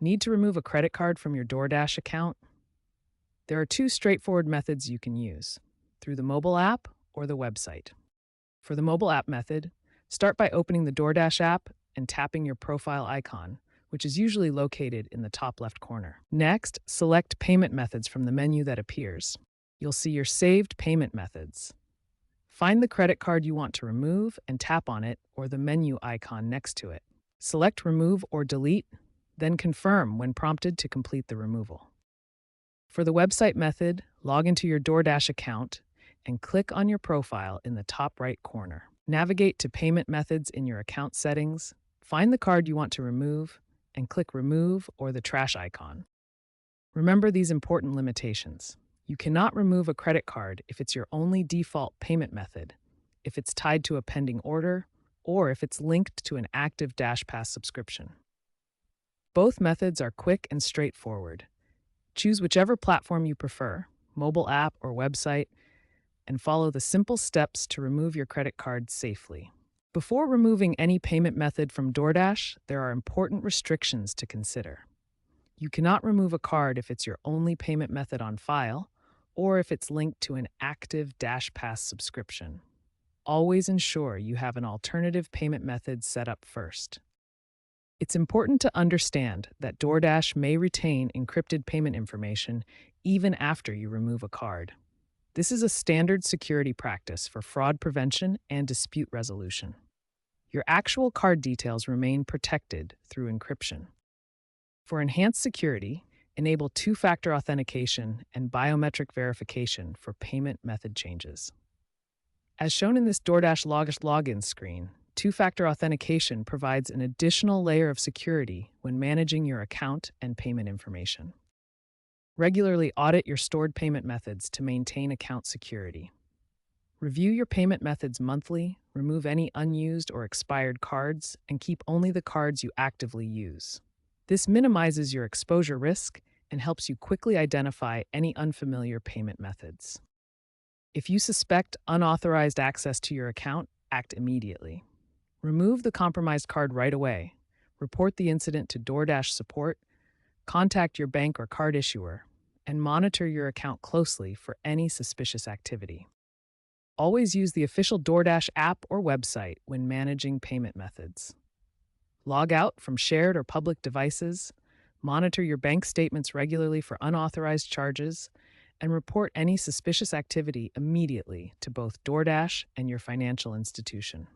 Need to remove a credit card from your DoorDash account? There are two straightforward methods you can use, through the mobile app or the website. For the mobile app method, start by opening the DoorDash app and tapping your profile icon, which is usually located in the top left corner. Next, select Payment Methods from the menu that appears. You'll see your saved payment methods. Find the credit card you want to remove and tap on it or the menu icon next to it. Select Remove or Delete, then confirm when prompted to complete the removal. For the website method, log into your DoorDash account and click on your profile in the top right corner. Navigate to Payment Methods in your account settings, find the card you want to remove, and click Remove or the trash icon. Remember these important limitations. You cannot remove a credit card if it's your only default payment method, if it's tied to a pending order, or if it's linked to an active DashPass subscription. Both methods are quick and straightforward. Choose whichever platform you prefer, mobile app or website, and follow the simple steps to remove your credit card safely. Before removing any payment method from DoorDash, there are important restrictions to consider. You cannot remove a card if it's your only payment method on file, or if it's linked to an active DashPass subscription. Always ensure you have an alternative payment method set up first. It's important to understand that DoorDash may retain encrypted payment information even after you remove a card. This is a standard security practice for fraud prevention and dispute resolution. Your actual card details remain protected through encryption. For enhanced security, enable two-factor authentication and biometric verification for payment method changes. As shown in this DoorDash login screen, two-factor authentication provides an additional layer of security when managing your account and payment information. Regularly audit your stored payment methods to maintain account security. Review your payment methods monthly, remove any unused or expired cards, and keep only the cards you actively use. This minimizes your exposure risk and helps you quickly identify any unfamiliar payment methods. If you suspect unauthorized access to your account, act immediately. Remove the compromised card right away, report the incident to DoorDash support, contact your bank or card issuer, and monitor your account closely for any suspicious activity. Always use the official DoorDash app or website when managing payment methods. Log out from shared or public devices, monitor your bank statements regularly for unauthorized charges, and report any suspicious activity immediately to both DoorDash and your financial institution.